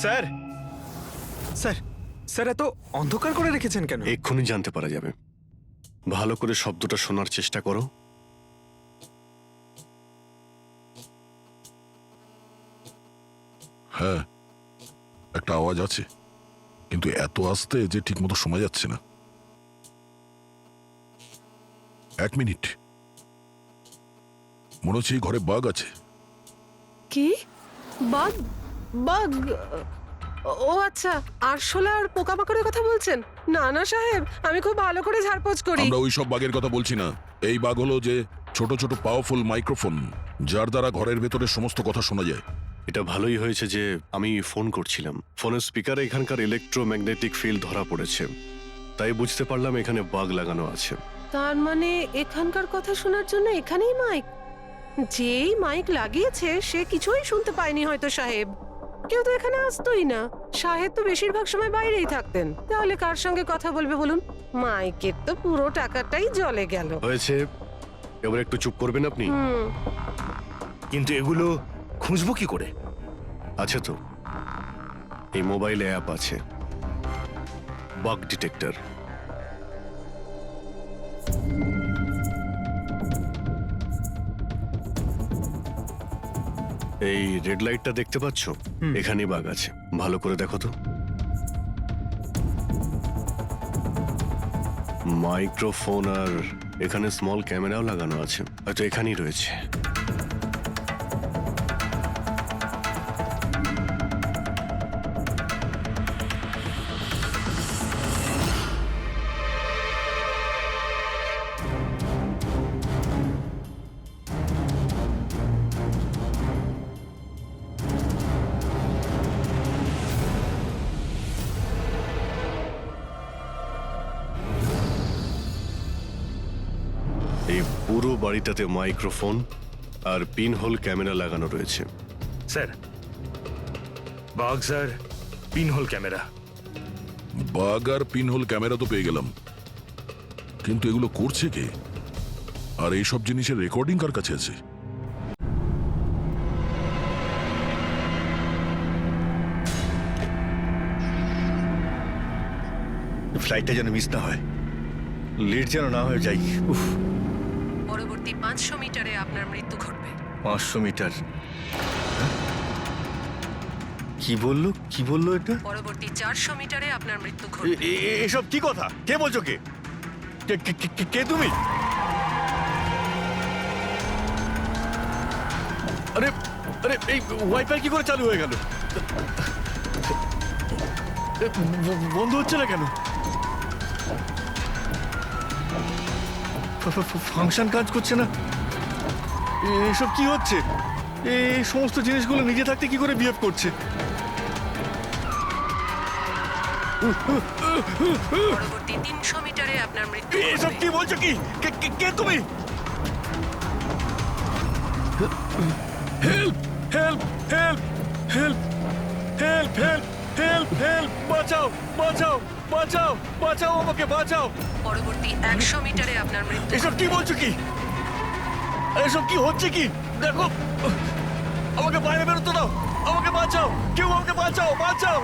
Sir sir sir এত অন্ধকার করে রেখেছেন কেন? এক্ষুনি জানতে পারা যাবে। ভালো করে শব্দটা শোনার চেষ্টা করো। হ্যাঁ, একটা আওয়াজ আছে, কিন্তু এত আস্তে যে ঠিক মতো শোনা যাচ্ছে না। 1 মিনিট, মনে হচ্ছে এই ঘরে বাগ আছে। কি? বাঘ? বাঘ? ও আচ্ছা, আরশোলা আর পোকামাকড়ের কথা বলছেন? না না সাহেব, আমি খুব ভালো করে ঝাড়পোছ করি। আমরা ওই সব বাগের কথা বলছি না। এই বাগ হলো যে ছোট ছোট পাওয়ারফুল মাইক্রোফোন, যার দ্বারা ঘরের ভেতরে সমস্ত কথা শোনা যায়। এটা ভালোই হয়েছে যে আমি ফোন করছিলাম। ফোনের স্পিকারে এখানকার ইলেকট্রোম্যাগনেটিক ফিল্ড ধরা পড়েছে, তাই বুঝতে পারলাম এখানে বাগ লাগানো আছে। তার মানে এখানকার কথা শোনার জন্য এখানেই মাইক? যেই মাইক লাগিয়েছে সে কিছুই শুনতে পায়নি হয়তো সাহেব। কেউ তো এখানে আসতোই না। সাহেব তো বেশিরভাগ সময় বাইরেই থাকতেন। তাহলে কার সঙ্গে কথা বলবে বলুন? মাইকের তো পুরো টাকাটাই জলে গেল। হয়েছে, এবার একটু চুপ করবেন আপনি? কিন্তু এগুলো খুঁজবো কি করে? আছে তো, এই মোবাইলে অ্যাপ আছে, বাগ ডিটেক্টর। এই রেড লাইটটা দেখতে পাচ্ছ? এখানেই বাগ আছে, ভালো করে দেখো তো। মাইক্রোফোন আর এখানে স্মল ক্যামেরাও লাগানো আছে, হয়তো এখানেই রয়েছে। এই পুরো বাড়িটাতে মাইক্রোফোন আর পিন হোল ক্যামেরা লাগানো রয়েছে। Sir, bug sir, pinhole camera. Bug আর পিনহোল ক্যামেরা তো পেয়ে গেলাম, কিন্তু এগুলো করছে কে? আর এইসব জিনিসের রেকর্ডিং কার কাছে আছে? ফ্লাইটটা যেন মিস না হয়, লেট যেন না হয়ে যাই। উফ, পরবর্তী 500 মিটারে আপনার মৃত্যু ঘটবে। 500 মিটার? কি বললো, কি বললো এটা? পরবর্তী 400 মিটারে আপনার মৃত্যু ঘটবে। এসব কি কথা? কে বলছো? কে কে তুমি? আরে আরে, এই ওয়াইফাই কি করে চালু হয়ে গেল? বন্ধ হচ্ছে না কেন? ফাংশন কাজ করছে না? এসব কি হচ্ছে? এই সমস্ত জিনিসগুলো নিজে থাকতে কি করে বিহেভ করছে? পরবর্তী 300 মিটারে আপনার মৃত্যু এসব ঘটবে। কি বলছো? কি কে তুমি? Help help help help help help help help! বাঁচাও বাঁচাও বাঁচাও বাঁচাও, আমাকে বাঁচাও! পরবর্তী 100 মিটারে আপনার মৃত্যু এসব কি বলছো? কি এসব কি হচ্ছে? কি দেখো, আমাকে বাইরে বেরোতে দাও, আমাকে বাঁচাও, কেউ আমাকে বাঁচাও, বাঁচাও!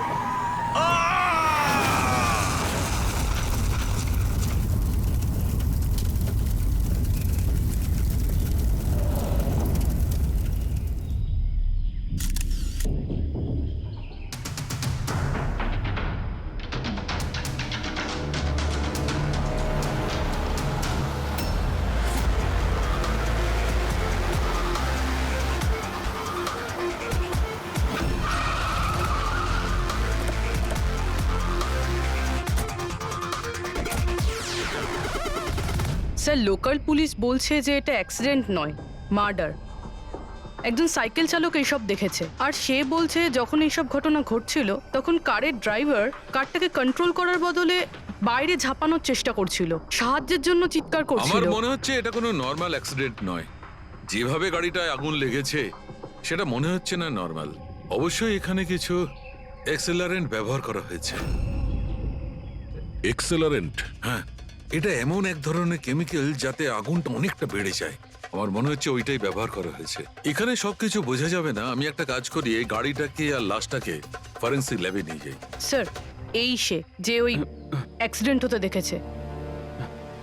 স্যার, লোকাল পুলিশ বলছে যে এটা অ্যাক্সিডেন্ট নয়, মার্ডার। একজন সাইকেল চালক এইসব দেখেছে, আর সে বলছে যখন এইসব ঘটনা ঘটছিল তখন কারের ড্রাইভার কারটাকে কন্ট্রোল করার বদলে বাইরে ঝাঁপানোর চেষ্টা করছিল, সাহায্যের জন্য চিৎকার আমার করছিল। মনে হচ্ছে এটা কোনো নর্মাল অ্যাক্সিডেন্ট নয়। যেভাবে গাড়িটায় আগুন লেগেছে সেটা মনে হচ্ছে না নর্মাল। অবশ্যই এখানে কিছু এক্সেলারেন্ট ব্যবহার করা হয়েছে। এক্সেলারেন্ট? হ্যাঁ, এটা এমন এক ধরনের কেমিক্যাল যাতে আগুনটা অনেকটা বেড়ে যায়। আমার মনে হচ্ছে ওইটাই ব্যবহার করা হয়েছে। এখানে সবকিছু বোঝা যাবে না। আমি একটা কাজ করি, এই গাড়িটাকে আর লাশটাকে ফরেন্সিক ল্যাবে নিয়ে যাই। স্যার এই সে যে ওই অ্যাক্সিডেন্ট হতে দেখেছে।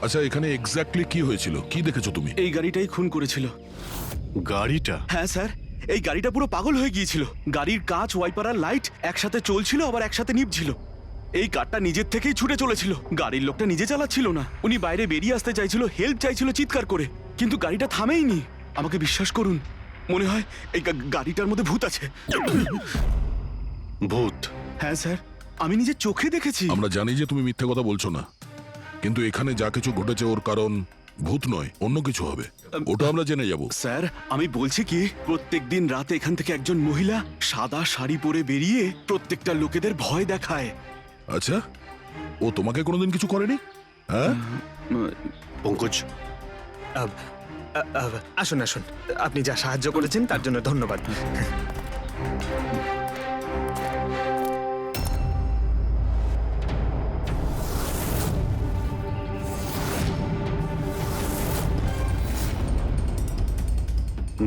আচ্ছা, এখানে এক্স্যাক্টলি কি হয়েছিল? কি দেখেছো তুমি? এই গাড়িটাই খুন করেছিল। গাড়িটা? হ্যাঁ স্যার, এই গাড়িটা পুরো পাগল হয়ে গিয়েছিল। গাড়ির কাঁচ, ওয়াইপার আর লাইট একসাথে চলছিল, আবার একসাথে নিভছিল। এই কারটা নিজের থেকেই ছুটে চলেছিল। গাড়ির লোকটা নিজে চালাচ্ছিল না, উনি বাইরে বেরিয়ে আসতে চাইছিল, হেল্প চাইছিল চিৎকার করে, কিন্তু গাড়িটা থামেইনি। আমাকে বিশ্বাস করুন, মনে হয় এই গাড়িটার মধ্যে ভূত আছে। ভূত? হ্যাঁ স্যার, আমি নিজের চোখে দেখেছি। আমরা জানি যে তুমি মিথ্যে কথা বলছো না, কিন্তু এখানে যা কিছু ঘটেছে ওর কারণ ভূত নয়, অন্য কিছু হবে। ওটা আমরা জেনে যাব। স্যার, আমি বলছি কি, প্রত্যেকদিন রাতে এখান থেকে একজন মহিলা সাদা শাড়ি পরে বেরিয়ে প্রত্যেকটা লোকেদের ভয় দেখায়। আচ্ছা, ও তোমাকে কোনোদিন কিছু করেনি? হ্যাঁ, পঙ্কজ, আসুন আসুন, আপনি যা সাহায্য করেছেন তার জন্য ধন্যবাদ।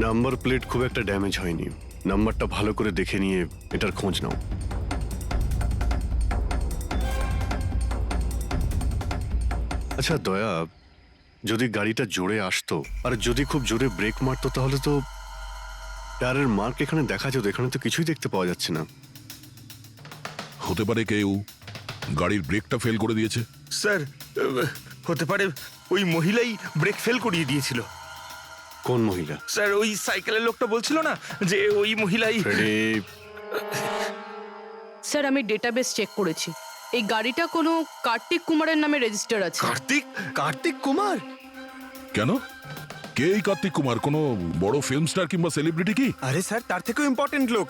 নাম্বার প্লেট খুব একটা ড্যামেজ হয়নি। নাম্বারটা ভালো করে দেখে নিয়ে এটার খোঁজ নাও। আচ্ছা দয়া, যদি গাড়িটা জোরে আসতো আর যদি খুব জোরে ব্রেক মারতো তাহলে তো টায়ারের মার্ক এখানে দেখা যেত। এখানে তো কিছুই দেখতে পাওয়া যাচ্ছে না। হতে পারে কেউ গাড়ির ব্রেকটা ফেল করে দিয়েছে। স্যার, হতে পারে ওই মহিলাই ব্রেক ফেল করিয়ে দিয়েছিল। কোন মহিলা? স্যার, ওই সাইকেলের লোকটা বলছিল না যে ওই মহিলাই। ফ্রেডি, স্যার আমি ডেটাবেস চেক করেছি, এই গাড়িটা কোনো কার্তিক কুমারের নামে রেজিস্টার আছে। কার্তিক কুমার? কেন? কে এই কার্তিক কুমার? কোনো বড় ফিল্ম স্টার কিংবা সেলিব্রিটি কি? আরে স্যার, তার থেকেও ইম্পর্টেন্ট লোক।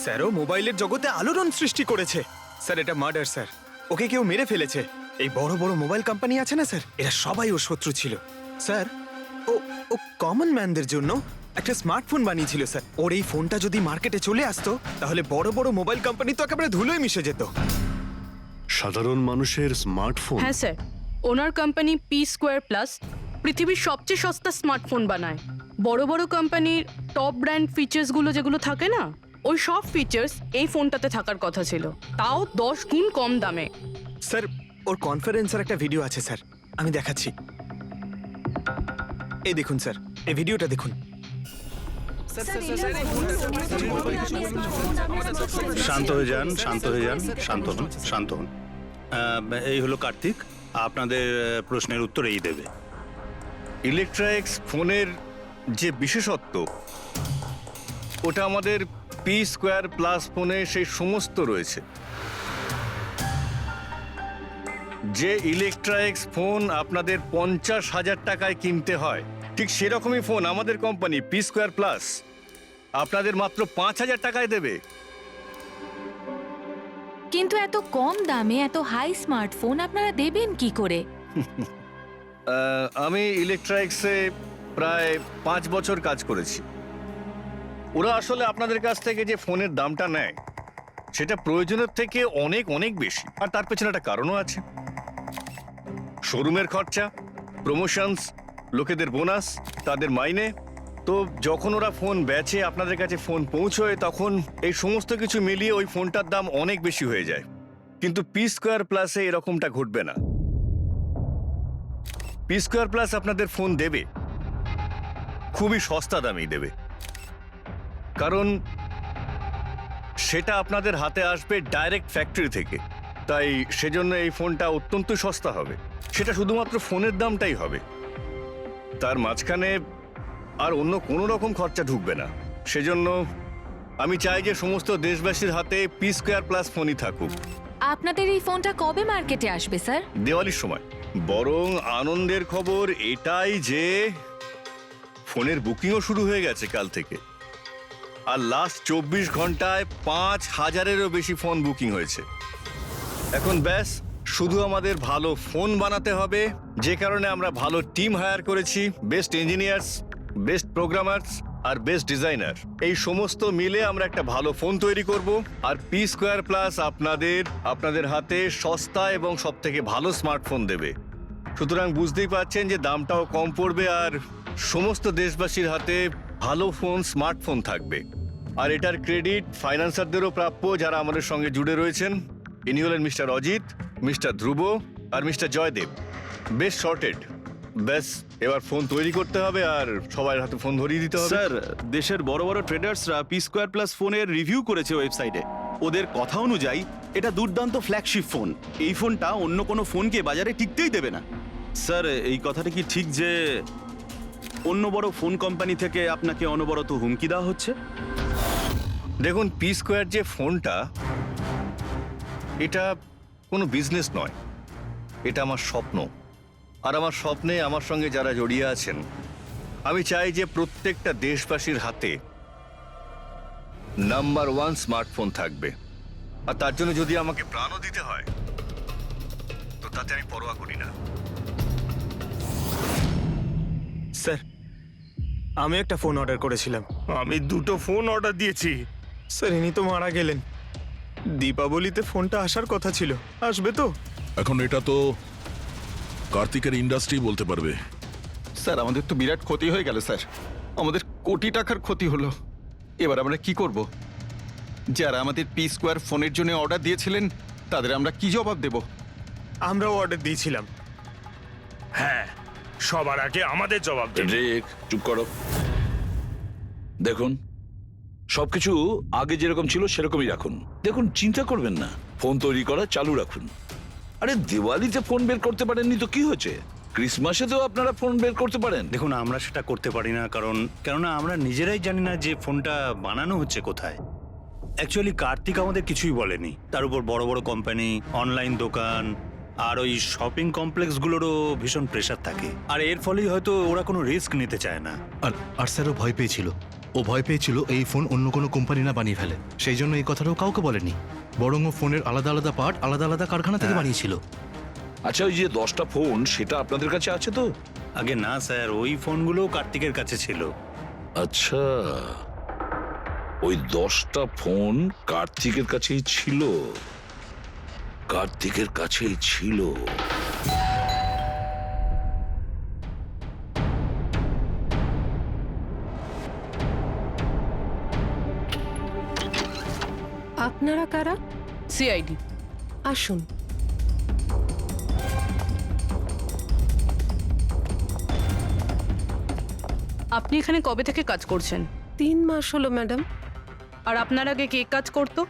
স্যারও মোবাইলের জগতে আলোড়ন সৃষ্টি করেছে। স্যার, এটা মার্ডার স্যার। ওকে কেউ মেরে ফেলেছে। এই বড় বড় মোবাইল কোম্পানি আছে না স্যার, এরা সবাই ওর শত্রু ছিল। স্যার, ও কমন ম্যানদের জন্য একটা স্মার্টফোন বানিয়েছিল স্যার। ওর এই ফোনটা যদি মার্কেটে চলে আসতো তাহলে বড় বড় মোবাইল কোম্পানি তো একেবারে ধুলোয় মিশে যেত। সাধারণ মানুষের স্মার্টফোন? হ্যাঁ স্যার, ওনার কোম্পানি P2+ পৃথিবীর সবচেয়ে সস্তা স্মার্টফোন বানায়। বড় বড় কোম্পানির টপ ব্র্যান্ড ফিচার্সগুলো যেগুলো থাকে না, ওই সব ফিচার্স এই ফোনটাতে থাকার কথা ছিল, তাও 10 গুণ কম দামে। স্যার, ওর কনফারেন্সের একটা ভিডিও আছে স্যার, আমি দেখাচ্ছি। এই দেখুন স্যার, এই ভিডিওটা দেখুন। শান্ত হয়ে যান, শান্ত হয়ে যান, শান্ত হন, শান্ত হন। এই হলো কার্তিক, আপনাদের প্রশ্নের উত্তর এই দেবে। ইলেকট্রনিক্স ফোনের যে বিশেষত্ব, ওটা আমাদের P2+ ফোনে সেই সমস্ত রয়েছে। যে ইলেকট্রনিক্স ফোন আপনাদের 50,000 টাকায় কিনতে হয়, ঠিক সেরকমই ফোন আমাদের কোম্পানি P2+ আপনাদের মাত্র 5,000 টাকায় দেবে। কিন্তু এত কম দামে এত হাই স্মার্টফোন আপনারা দেবেন কি করে? আমি ইলেকট্রনিক্সে প্রায় 5 বছর কাজ করেছি। ওরা আসলে আপনাদের কাছ থেকে যে ফোনের দামটা নেয় সেটা প্রয়োজনের থেকে অনেক অনেক বেশি, আর তার পেছনে একটা কারণও আছে। শোরুমের খরচা, প্রমোশনস, লোকেদের বোনাস, তাদের মাইনে। তো যখন ওরা ফোন বেচে, আপনাদের কাছে ফোন পৌঁছয়, তখন এই সমস্ত কিছু মিলিয়ে ওই ফোনটার দাম অনেক বেশি হয়ে যায়। কিন্তু P2+ এরকমটা ঘটবে না। P2+ আপনাদের ফোন দেবে, খুবই সস্তা দামেই দেবে, কারণ সেটা আপনাদের হাতে আসবে ডাইরেক্ট ফ্যাক্টরি থেকে। তাই সেজন্য এই ফোনটা অত্যন্ত সস্তা হবে। সেটা শুধুমাত্র ফোনের দামটাই হবে, তার মাঝখানে আর অন্য কোনো রকম খরচা ঢুকবে না। সেজন্য আমি চাই যে সমস্ত দেশবাসীর হাতে P2+ ফোনই থাকুক। আপনাদের এই ফোনটা কবে মার্কেটে আসবে স্যার? দিওয়ালির সময়। বরং আনন্দের খবর এটাই যে ফোনের বুকিংও শুরু হয়ে গেছে কাল থেকে। আর লাস্ট 24 ঘন্টায় 5,000-এরও বেশি ফোন বুকিং হয়েছে। এখন ব্যাস শুধু আমাদের ভালো ফোন বানাতে হবে, যে কারণে আমরা ভালো টিম হায়ার করেছি। বেস্ট ইঞ্জিনিয়ার্স, বেস্ট প্রোগ্রামার্স আর বেস্ট ডিজাইনার, এই সমস্ত মিলে আমরা একটা ভালো ফোন তৈরি করব। আর P2+ আপনাদের হাতে সস্তা এবং সবথেকে ভালো স্মার্টফোন দেবে। সুতরাং বুঝতেই পারছেন যে দামটাও কম পড়বে আর সমস্ত দেশবাসীর হাতে ভালো ফোন, স্মার্টফোন থাকবে। আর এটার ক্রেডিট ফাইন্যান্সারদেরও প্রাপ্য যারা আমাদের সঙ্গে জুড়ে রয়েছেন। ইনি হলেন মিস্টার অজিত, মিস্টার ধ্রুব আর মিস্টার জয়দেব। বেশ শর্টেড। ব্যাস এবার ফোন তৈরি করতে হবে আর সবার হাতে ফোন ধরিয়ে দিতে হবে। স্যার, দেশের বড় বড় ট্রেডার্সরা পি স্কোয়ার প্লাস ফোনের রিভিউ করেছে ওয়েবসাইটে। ওদের কথা অনুযায়ী এটা দুর্দান্ত ফ্ল্যাগশিপ ফোন। এই ফোনটা অন্য কোনো ফোনকে বাজারে টিকতেই দেবে না। স্যার, এই কথাটা কি ঠিক যে অন্য বড় ফোন কোম্পানি থেকে আপনাকে অনবরত হুমকি দেওয়া হচ্ছে? দেখুন, পি স্কোয়ার যে ফোনটা, এটা কোনো বিজনেস নয়, এটা আমার স্বপ্ন। আর আমার স্বপ্নে আমার সঙ্গে যারা জড়িয়ে আছেন, আমি চাই যে প্রত্যেকটা দেশবাসীর হাতে নাম্বার 1 স্মার্টফোন থাকবে। আর তার জন্য যদি আমাকে প্রাণও দিতে হয়, তো তাতে আমি পরোয়া করি না। স্যার, আমি একটা ফোন অর্ডার করেছিলাম। আমি 2টো ফোন অর্ডার দিয়েছি। স্যার, ইনি তো মারা গেলেন। দীপাবলিতে ফোনটা আসার কথা ছিল, আসবে তো? এখন এটা তো কার্তিকের ইন্ডাস্ট্রি বলতে পারবে। স্যার, আমাদের তো বিরাট ক্ষতি হয়ে গেল স্যার। আমাদের কোটি টাকার ক্ষতি হলো। এবার আমরা কি করব? যারা আমাদের পি স্কোয়ার ফোনের জন্য অর্ডার দিয়েছিলেন, তাদের আমরা কি জবাব দেব? আমরাও অর্ডার দিয়েছিলাম। হ্যাঁ, সবার আগে আমাদের জবাব দেবে। রিক, চুপ করো। দেখুন, সবকিছু আগে যেরকম ছিল সেরকমই রাখুন। দেখুন, চিন্তা করবেন না, ফোন তৈরি করা চালু রাখুন। আরে, দিওয়ালিতে ফোন বের করতে পারেননি তো কি হয়েছে? ক্রিসমাসেতেও আপনারা ফোন বের করতে পারেন। দেখুন, আমরা সেটা করতে পারি না, কেননা আমরা নিজেরাই জানি না যে ফোনটা বানানো হচ্ছে কোথায়। অ্যাকচুয়ালি কার্তিক আমাদের কিছুই বলেনি। তার উপর বড় বড় কোম্পানি, অনলাইন দোকান আর ওই শপিং কমপ্লেক্সগুলোরও ভীষণ প্রেশার থাকে। আর এর ফলেই হয়তো ওরা কোনো রিস্ক নিতে চায় না। আর স্যারও ভয় পেয়েছিল। ও ভয় পেয়েছিল এই ফোন অন্য কোনো কোম্পানি না বানিয়ে ফেলে। সেই জন্য এই কথাটাও কাউকে বলেনি, বরং ও ফোনের আলাদা আলাদা পার্ট আলাদা আলাদা কারখানা থেকে বানিয়েছিল। আচ্ছা, ওই যে 10টা ফোন, সেটা আপনাদের কাছে আছে তো? আগে না স্যার, ওই ফোনগুলো কার্তিকের কাছে ছিল। আচ্ছা, ওই 10টা ফোন কার্তিকের কাছেই ছিল। কার্তিকের কাছেই ছিল। আপনারা কারা? সিআইডি। আসুন। আপনি এখানে কবে থেকে কাজ করছেন? 3 মাস হলো ম্যাডাম। আর আপনার আগে কে কাজ করতো?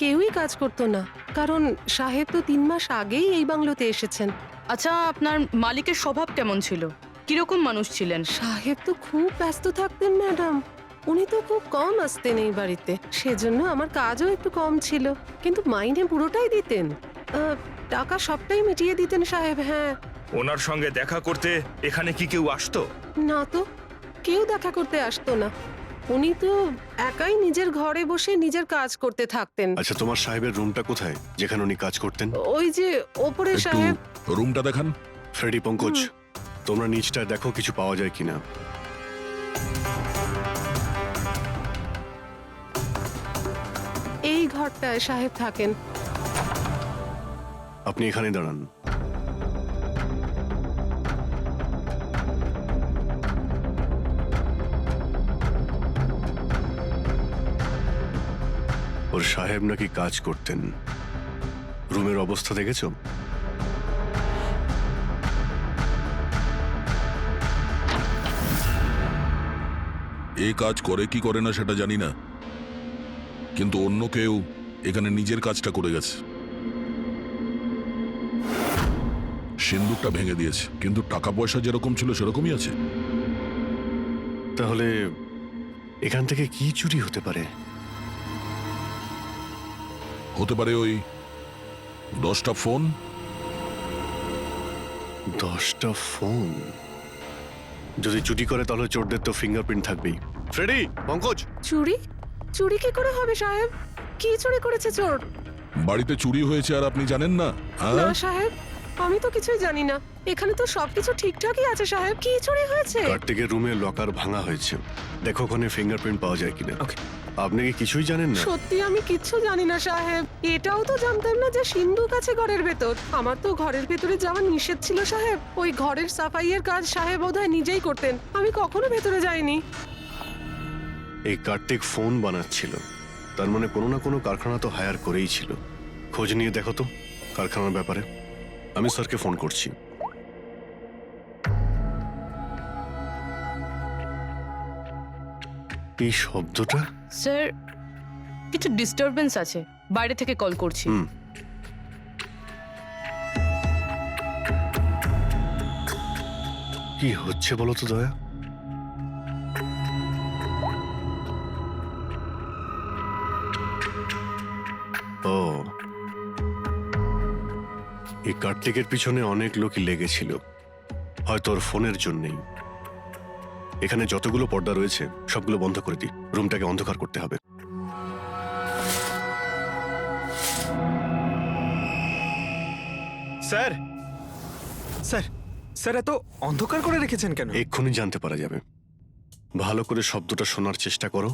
কেউই কাজ করতো না, কারণ সাহেব তো 3 মাস আগেই এই বাংলোতে এসেছেন। আচ্ছা, আপনার মালিকের স্বভাব কেমন ছিল? কিরকম মানুষ ছিলেন? সাহেব তো খুব ব্যস্ত থাকতেন ম্যাডাম। উনি তো খুব কম আসতেন এই বাড়িতে, সেজন্য আমার কাজও একটু কম ছিল। কিন্তু মাইনে পুরোটাই দিতেন। টাকা সবটাই মিটিয়ে দিতেন সাহেব। হ্যাঁ। ওনার সঙ্গে দেখা করতে এখানে কি কেউ আসতো? না তো, কেউ দেখা করতে আসতো না। উনি তো একাই নিজের ঘরে বসে নিজের কাজ করতে থাকতেন। আচ্ছা, তোমার সাহেবের রুমটা কোথায় যেখানে উনি কাজ করতেন? ওই যে ওপরে একটু সাহেব। রুমটা দেখান। ফ্রেডি, পঙ্কজ, তোমরা নিচটায় দেখো কিছু পাওয়া যায় কিনা। এই ঘরটায় সাহেব থাকেন। আপনি এখানে দাঁড়ান। ওর সাহেব নাকি কাজ করতেন। রুমের অবস্থা দেখেছো? এই কাজ করে কি করে না সেটা জানি না, কিন্তু অন্য কেউ এখানে নিজের কাজটা করে গেছে। সিন্দুকটা ভেঙে দিয়েছে, কিন্তু টাকা পয়সা যেরকম ছিল সেরকমই আছে। তাহলে এখান থেকে কি চুরি হতে পারে? হতে পারে ওই 10টা ফোন। 10টা ফোন যদি চুরি করে তাহলে চোরদের তো ফিঙ্গারপ্রিন্ট থাকবেই। ফ্রেডি, পঙ্কজ। চুরি? চুরি কি করে হবে সাহেব? কি চুরি করেছে চোর? বাড়িতে চুরি হয়েছে আর আপনি জানেন না? না সাহেব, আমি তো কিছুই জানি না। এখানে তো সবকিছু ঠিকঠাকই আছে সাহেব। কি চুরি হয়েছে? কার্তিকের রুমে লকার ভাঙা হয়েছে, দেখো ওখানে ফিঙ্গারপ্রিন্ট পাওয়া যায় কিনা। আপনি কি কিছুই জানেন না? সত্যি আমি কিচ্ছু জানি না সাহেব। এটাও তো জানতাম না যে সিন্ধুক আছে ঘরের ভেতর। আমার তো ঘরের ভেতরে যাওয়া নিষেধ ছিল সাহেব। ওই ঘরের সাফাইয়ের কাজ সাহেব বোধহয় নিজেই করতেন, আমি কখনো ভেতরে যাইনি। এই কার্তিক ফোন বানাচ্ছিল, তার মানে কোনো না কোনো কারখানা তো হায়ার করেই ছিল। খোঁজ নিয়ে দেখো তো কারখানার ব্যাপারে। আমি স্যারকে ফোন করছি। এই শব্দটা? স্যার কিছু ডিস্টারবেন্স আছে, বাইরে থেকে কল করছি। কি হচ্ছে বলো তো দয়া? ও, এই কার্তিকের পিছনে অনেক লোকই লেগেছিল, হয়তো ওর ফোনের জন্যই। এখানে যতগুলো পর্দা রয়েছে সবগুলো বন্ধ করে দিই, রুমটাকে অন্ধকার করতে হবে। স্যার স্যার স্যার, এত অন্ধকার করে রেখেছেন কেন? এক্ষুনি জানতে পারা যাবে। ভালো করে শব্দটা শোনার চেষ্টা করো।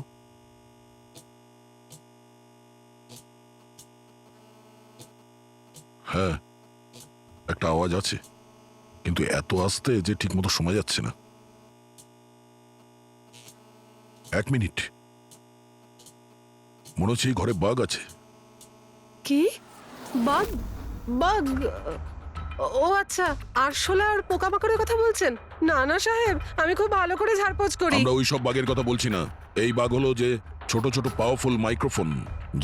হ্যাঁ, একটা আওয়াজ আছে, কিন্তু এত আস্তে যে ঠিকমতো শোনা যাচ্ছে না। 1 মিনিট, মনে হচ্ছে এই ঘরে বাঘ আছে। কি? বাঘ? বাঘ? ও আচ্ছা, আরশোলা আর পোকামাকড়ের কথা বলছেন? না না সাহেব, আমি খুব ভালো করে ঝাড়পোছ করি। আমরা ওই সব বাঘের কথা বলছি না। এই বাঘ হলো যে ছোট ছোট পাওয়ারফুল মাইক্রোফোন,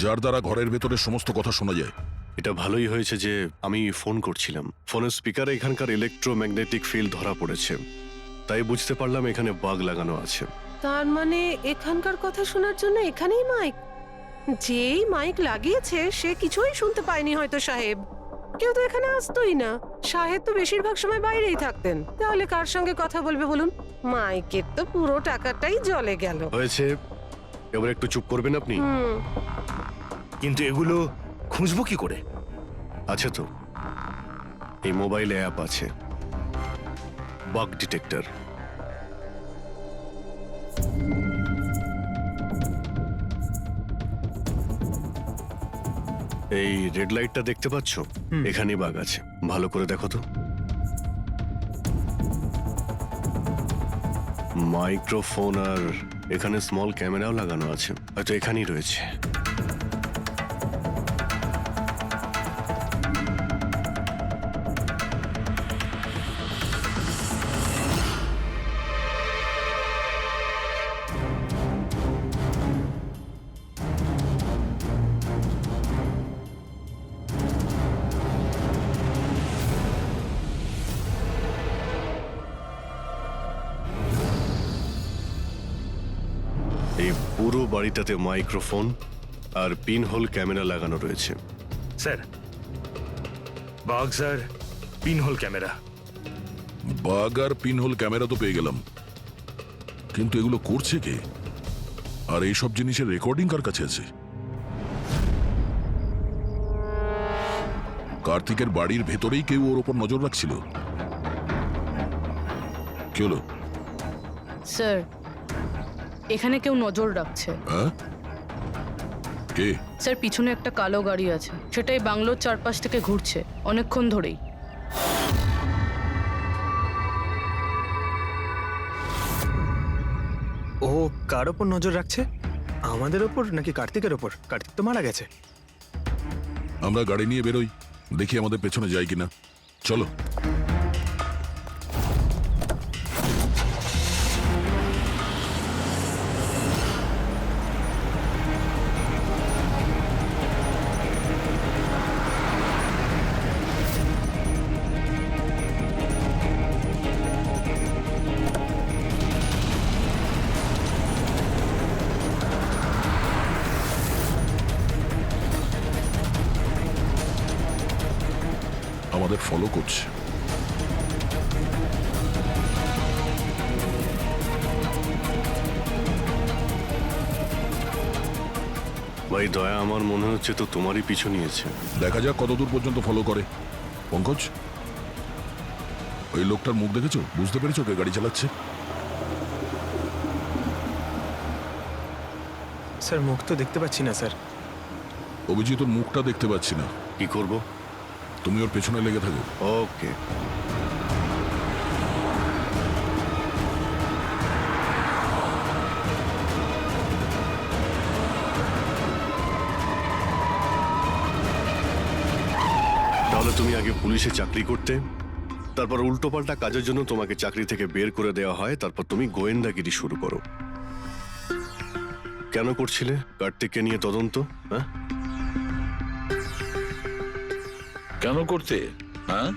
যার দ্বারা ঘরের ভেতরে সমস্ত কথা শোনা যায়। এটা ভালোই হয়েছে যে আমি ফোন করছিলাম। ফোনের স্পিকারে এখানকার ইলেকট্রোম্যাগনেটিক ফিল্ড ধরা পড়েছে, তাই বুঝতে পারলাম এখানে বাগ লাগানো আছে। তার মানে এখানকার কথা শোনার জন্য এখানেই মাইক? যেই মাইক লাগিয়েছে সে কিছুই শুনতে পায়নি হয়তো সাহেব। কেউ তো এখানে আসতোই না। সাহেব তো বেশিরভাগ সময় বাইরেই থাকতেন। তাহলে কার সঙ্গে কথা বলবে বলুন? মাইকের তো পুরো টাকাটাই জলে গেল। হয়েছে, এবার একটু চুপ করবেন আপনি? কিন্তু এগুলো খুঁজবো কি করে? আছে তো, এই মোবাইলে অ্যাপ আছে, বাগ ডিটেক্টর। এই রেড লাইটটা দেখতে পাচ্ছ? এখানেই বাগ আছে, ভালো করে দেখো তো। মাইক্রোফোন আর এখানে স্মল ক্যামেরাও লাগানো আছে, হয়তো এখানেই রয়েছে। এই পুরো বাড়িটাতে মাইক্রোফোন আর পিনহোল ক্যামেরা লাগানো রয়েছে। স্যার, বাঘ স্যার, পিনহোল ক্যামেরা। বাঘ আর পিনহোল ক্যামেরা তো পেয়ে গেলাম, কিন্তু এগুলো করছে কে? আর এইসব জিনিসের রেকর্ডিং কার কাছে আছে? কার্তিকের বাড়ির ভেতরেই কেউ ওর ওপর নজর রাখছিল। কি হলো? স্যার, এখানে কেউ নজর রাখছে। হ্যাঁ? কে? স্যার, পিছনে একটা কালো গাড়ি আছে, সেটাই বাংলোর চারপাশ থেকে ঘুরছে অনেকক্ষণ ধরেই। ও কার ওপর নজর রাখছে? আমাদের ওপর নাকি কার্তিকের ওপর? কার্তিক তো মারা গেছে। আমরা গাড়ি নিয়ে বেরোই, দেখি আমাদের পেছনে যায় কিনা। চলো। আমাদের ফলো করছে। ভাই দয়া, আমার মনে হচ্ছে তো তোমারই পিছু নিয়েছে। দেখা যাক কতদূর পর্যন্ত ফলো করে। পঙ্কজ, ওই লোকটার মুখ দেখেছো? বুঝতে পেরেছো কে গাড়ি চালাচ্ছে? স্যার, মুখ তো দেখতে পাচ্ছি না স্যার। অভিজিৎ, ওর মুখটা দেখতে পাচ্ছি না। কি করব? তুমি ওর পেছনে লেগে থাকো। ওকে। তাহলে তুমি আগে পুলিশে চাকরি করতে, তারপর উল্টোপাল্টা কাজের জন্য তোমাকে চাকরি থেকে বের করে দেওয়া হয়, তারপর তুমি গোয়েন্দাগিরি শুরু করো। কেন করছিলে কার্তিককে নিয়ে তদন্ত? হ্যাঁ, কেন করতে? হ্যাঁ,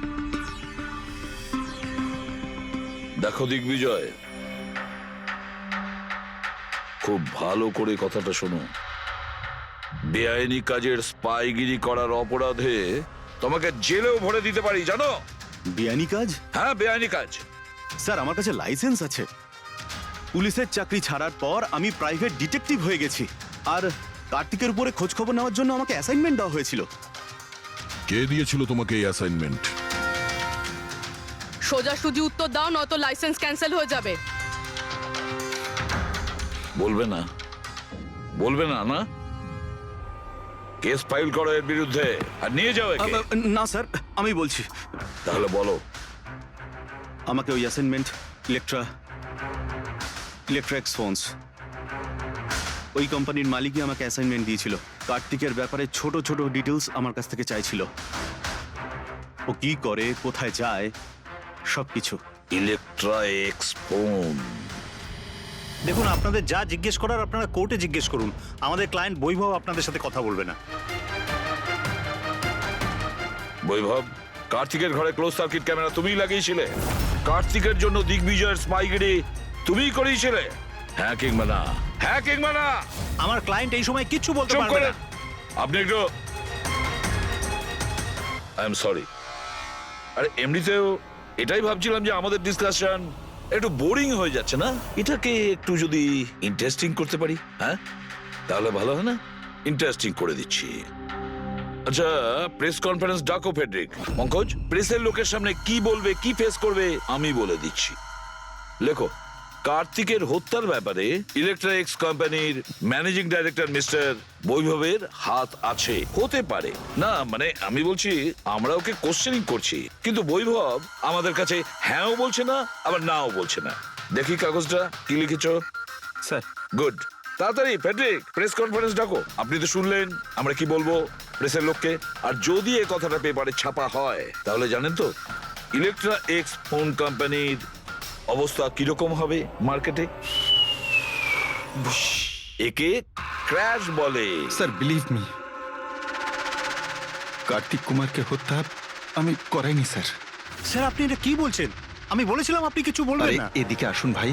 দেখো দিগ্বিজয়, খুব ভালো করে কথাটা শোনো। বেআইনি কাজের স্পাইগিরি করার অপরাধে তোমাকে জেলেও ভরে দিতে পারি, জানো? বেআইনি কাজ? হ্যাঁ, বেআইনি কাজ। স্যার, আমার কাছে লাইসেন্স আছে। পুলিশের চাকরি ছাড়ার পর আমি প্রাইভেট ডিটেকটিভ হয়ে গেছি। আর কার্তিকের উপরে খোঁজ খবর নেওয়ার জন্য আমাকে অ্যাসাইনমেন্ট দেওয়া হয়েছিল। কে দিয়েছিল তোমাকে এই অ্যাসাইনমেন্ট? সোজাসুজি উত্তর দাও, নয়তো লাইসেন্স ক্যান্সেল হয়ে যাবে। বলবে না? বলবে না? না, কেস ফাইল করো এর বিরুদ্ধে আর নিয়ে যাও একে। না স্যার, আমি বলছি। তাহলে বলো। আমাকে ওই অ্যাসাইনমেন্ট ইলেকট্রিক্স ফোনস, ওই কোম্পানির মালিকই আমাকে অ্যাসাইনমেন্ট দিয়েছিল। কার্তিকের ব্যাপারে ছোট ছোট ডিটেলস আমার কাছ থেকে চাইছিল। ও কি করে, কোথায় যায়, সবকিছু। Electrics phone. দেখুন, আপনাদের যা জিজ্ঞেস করার আপনারা কোর্টে জিজ্ঞেস করুন। আমাদের ক্লায়েন্ট বৈভব আপনাদের সাথে কথা বলবে না। বৈভব, কার্তিকের ঘরে ক্লোজ সার্কিট ক্যামেরা তুমিই লাগিয়েছিলে? কার্তিকের জন্য দিগ্বিজয়ের স্পাইগিরি তুমিই করিয়েছিলে? হ্যাঁ কিংবা না? হ্যাঁ কিংবা না? আমার ক্লায়েন্ট এই সময় কিচ্ছু বলতে চুপ পারবে না। করেন। আপনি একটু, আই এম সরি। আরে এমনিতেও এটাই ভাবছিলাম যে আমাদের ডিসকাশন একটু বোরিং হয়ে যাচ্ছে না, এটাকে একটু যদি ইন্টারেস্টিং করতে পারি, হ্যাঁ তাহলে ভালো হয় না? ইন্টারেস্টিং করে দিচ্ছি। আচ্ছা, প্রেস কনফারেন্স ডাকো ফেডরিক। পঙ্কজ, প্রেসের লোকের সামনে কি বলবে, কি ফেস করবে আমি বলে দিচ্ছি। লেখো, কার্তিকের হত্যার ব্যাপারে ইলেকট্রিক্স কোম্পানির ম্যানেজিং ডাইরেক্টর মিস্টার বৈভবের হাত আছে। হতে পারে না, মানে আমি বলছি আমরা ওকে কোশ্চেনিং করছি, কিন্তু বৈভব আমাদের কাছে হ্যাঁও বলছে না আবার নাও বলছে না। দেখি কাগজটা কি লিখেছো। স্যার। গুড, তাড়াতাড়ি ফেডরিক প্রেস কনফারেন্স ডাকো। আপনি তো শুনলেন আমরা কি বলবো প্রেসের লোককে। আর যদি এই কথাটা পেপারে ছাপা হয় তাহলে জানেন তো ইলেকট্রিক্স ফোন কোম্পানির অবস্থা কিরকম হবে মার্কেটে। একে ক্র্যাশ বলে। স্যার, বিলিভ মি, কার্তিক কুমারকে হত্যা আমি করাইনি স্যার। স্যার, আপনি এটা কি বলছেন? আমি বলেছিলাম আপনি কিছু বলবেন আরে না। এদিকে আসুন ভাই,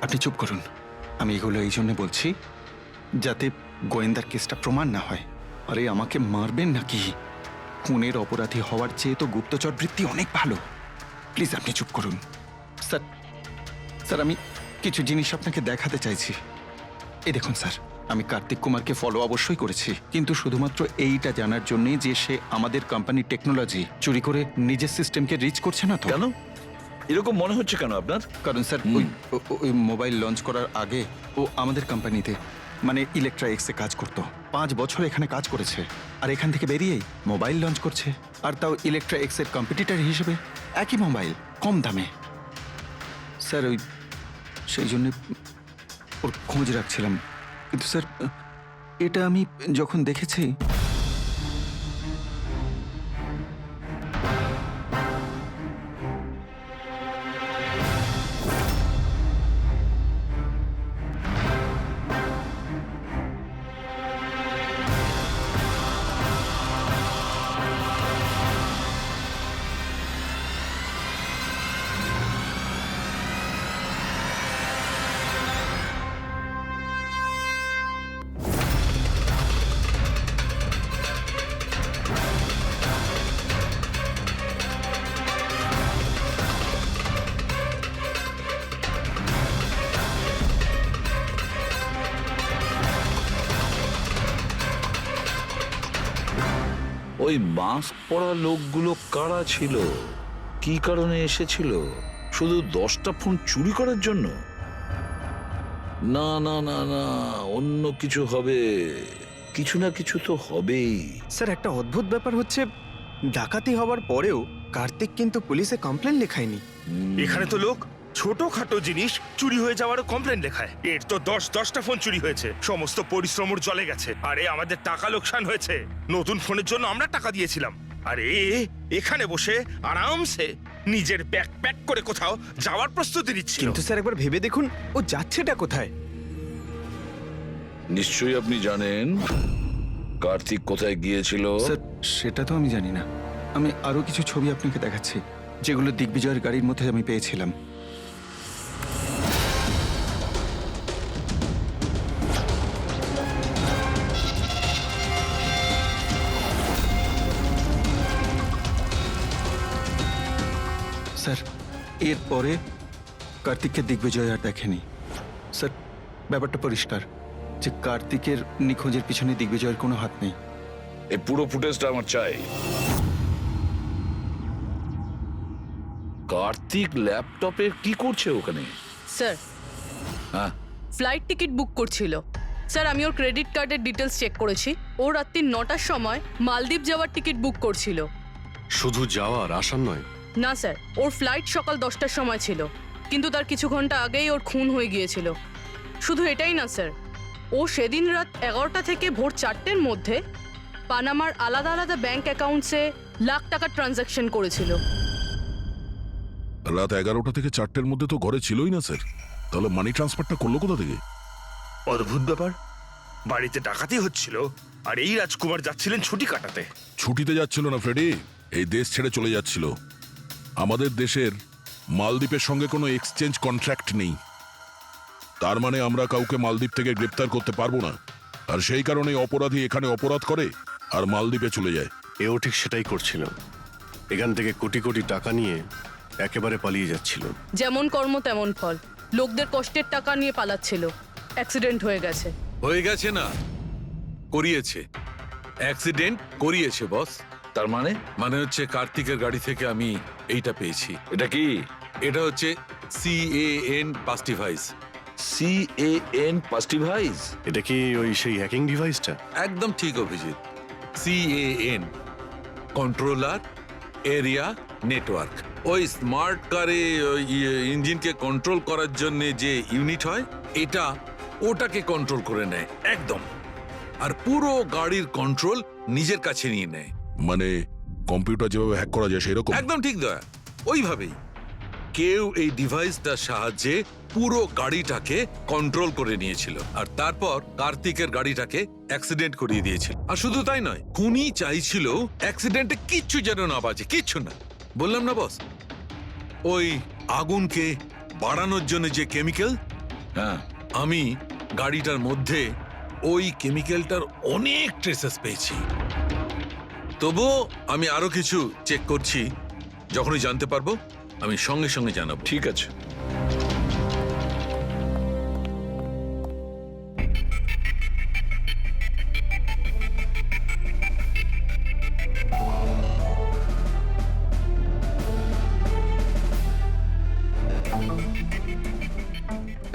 আপনি চুপ করুন। আমি এগুলো এই জন্য বলছি যাতে গোয়েন্দার কেসটা প্রমাণ না হয়। আরে আমাকে মারবেন নাকি? খুনের অপরাধী হওয়ার চেয়ে তো গুপ্তচর বৃত্তি অনেক ভালো। প্লিজ আপনি চুপ করুন। স্যার, স্যার আমি কিছু জিনিস আপনাকে দেখাতে চাইছি। এই দেখুন স্যার, আমি কার্তিক কুমারকে ফলো অবশ্যই করেছি, কিন্তু শুধুমাত্র এইটা জানার জন্যই যে সে আমাদের কোম্পানির টেকনোলজি চুরি করে নিজের সিস্টেমকে রিচ করছে না তো। কেন এরকম মনে হচ্ছে কেন আপনার? কারণ স্যার ওই মোবাইল লঞ্চ করার আগে ও আমাদের কোম্পানিতে মানে ইলেকট্রিক্সে কাজ করতো। 5 বছর এখানে কাজ করেছে, আর এখান থেকে বেরিয়েই মোবাইল লঞ্চ করছে, আর তাও ইলেকট্রিক্সের কম্পিটিটর হিসেবে। একই মোবাইল, কম দামে। স্যার ওই সেই জন্য ওর খোঁজ রাখছিলাম। কিন্তু স্যার এটা আমি যখন দেখেছি, ওই মাস্ক পরা লোকগুলো কারা ছিল, কি কারণে এসেছিল? শুধু 10টা ফোন চুরি করার জন্য? না না না না, অন্য কিছু হবে, কিছু না কিছু তো হবেই। স্যার, একটা অদ্ভুত ব্যাপার হচ্ছে, ডাকাতি হওয়ার পরেও কার্তিক কিন্তু পুলিশে কমপ্লেন লেখায়নি। এখানে তো লোক ছোটখাটো জিনিস চুরি হয়ে যাওয়ারও কমপ্লেন লেখায়। এর তো 10টা ফোন চুরি হয়েছে, সমস্ত পরিশ্রম ওর জলে গেছে। আরে আমাদের টাকা লোকসান হয়েছে, নতুন ফোনের জন্য আমরা টাকা দিয়েছিলাম। আরে এখানে বসে আরামসে নিজের ব্যাগ প্যাক করে কোথাও যাওয়ার প্রস্তুতি নিচ্ছিল। কিন্তু স্যার একবার ভেবে দেখুন ও যাচ্ছেটা কোথায়। নিশ্চয়ই আপনি জানেন কার্তিক কোথায় গিয়েছিল। স্যার সেটা তো আমি জানি না। আমি আরো কিছু ছবি আপনাকে দেখাচ্ছি যেগুলো দিগ্বিজয়ের গাড়ির মধ্যে আমি পেয়েছিলাম। স্যার এরপরে কার্তিককে দিগ্বিজয় আর দেখেনি। স্যার ব্যাপারটা পরিষ্কার যে কার্তিকের নিখোঁজের পিছনে দিগ্বিজয়ের কোনো হাত নেই। এই পুরো ফুটেজটা আমার চাই। কার্তিক ল্যাপটপে কি করছে ওখানে? স্যার হ্যাঁ, ফ্লাইট টিকিট বুক করছিল। স্যার আমি ওর ক্রেডিট কার্ডের ডিটেলস চেক করেছি। ও রাত্রি 9টার সময় মালদ্বীপ যাওয়ার টিকিট বুক করছিল। শুধু যাওয়ার আসার নয়? না স্যার, ওর ফ্লাইট সকাল 10টার সময় ছিল, কিন্তু তার কিছু ঘন্টা আগেই ওর খুন হয়ে গিয়েছিল। শুধু এটাই না স্যার, ও সেদিন রাত 11টা থেকে ভোর 4টের মধ্যে পানামার আলাদা আলাদা ব্যাংক অ্যাকাউন্টসে লাখ টাকার ট্রানজ্যাকশন করেছিল। রাত 11টা থেকে 4টের মধ্যে তো ঘরে ছিলই না স্যার। তাহলে মানি ট্রান্সফারটা করলো কোথা থেকে? অদ্ভুত ব্যাপার, বাড়িতে ডাকাতি হচ্ছিল আর এই রাজকুমার যাচ্ছিলেন ছুটি কাটাতে। ছুটিতে যাচ্ছিল না ফ্রেডি, এই দেশ ছেড়ে চলে যাচ্ছিল। আমাদের দেশের মালদ্বীপের সঙ্গে কোনো এক্সচেঞ্জ কন্ট্রাক্ট নেই, তার মানে আমরা কাউকে মালদ্বীপ থেকে গ্রেপ্তার করতে পারবো না। আর সেই কারণে অপরাধী এখানে অপরাধ করে আর মালদ্বীপে চলে যায়। এও ঠিক সেটাই করছিল, এখান থেকে কোটি কোটি টাকা নিয়ে একেবারে পালিয়ে যাচ্ছিল। যেমন কর্ম তেমন ফল, লোকদের কষ্টের টাকা নিয়ে পালাচ্ছিল। অ্যাক্সিডেন্ট হয়ে গেছে। হয়ে গেছে না, করিয়েছে। অ্যাক্সিডেন্ট করিয়েছে বস। তার মানে? মানে হচ্ছে কার্তিকের গাড়ি থেকে আমি এইটা পেয়েছি। এটা কি? এটা হচ্ছে CAN পাস্টিভাইস। CAN পাস্টিভাইস? এটা কি ওই সেই হ্যাকিং ডিভাইসটা? একদম ঠিক Abhijit. CAN controller area network. ওই স্মার্ট কারে ইঞ্জিনকে কন্ট্রোল করার জন্য যে ইউনিট হয়, এটা ওটাকে কন্ট্রোল করে নেয় একদম, আর পুরো গাড়ির কন্ট্রোল নিজের কাছে নিয়ে নেয়। মানে কম্পিউটার যেভাবে হ্যাক করা যায় সেরকম? একদম ঠিক দয়া, ওইভাবেই। কেউ এই ডিভাইসটার সাহায্যে পুরো গাড়িটাকে কন্ট্রোল করে নিয়েছিল, আর তারপর কার্তিকের গাড়িটাকে অ্যাক্সিডেন্ট করিয়ে দিয়েছিল। আর শুধু তাই নয়, খুনি চাইছিল অ্যাক্সিডেন্টে কিচ্ছু যেন না বাজে, কিচ্ছু না। বললাম না বস, ওই আগুনকে বাড়ানোর জন্য যে কেমিক্যাল, হ্যাঁ, আমি গাড়িটার মধ্যে ওই কেমিক্যালটার অনেক ট্রেসেস পেয়েছি। তবুও আমি আরো কিছু চেক করছি, যখনই জানতে পারবো আমি সঙ্গে সঙ্গে জানাবো। ঠিক আছে।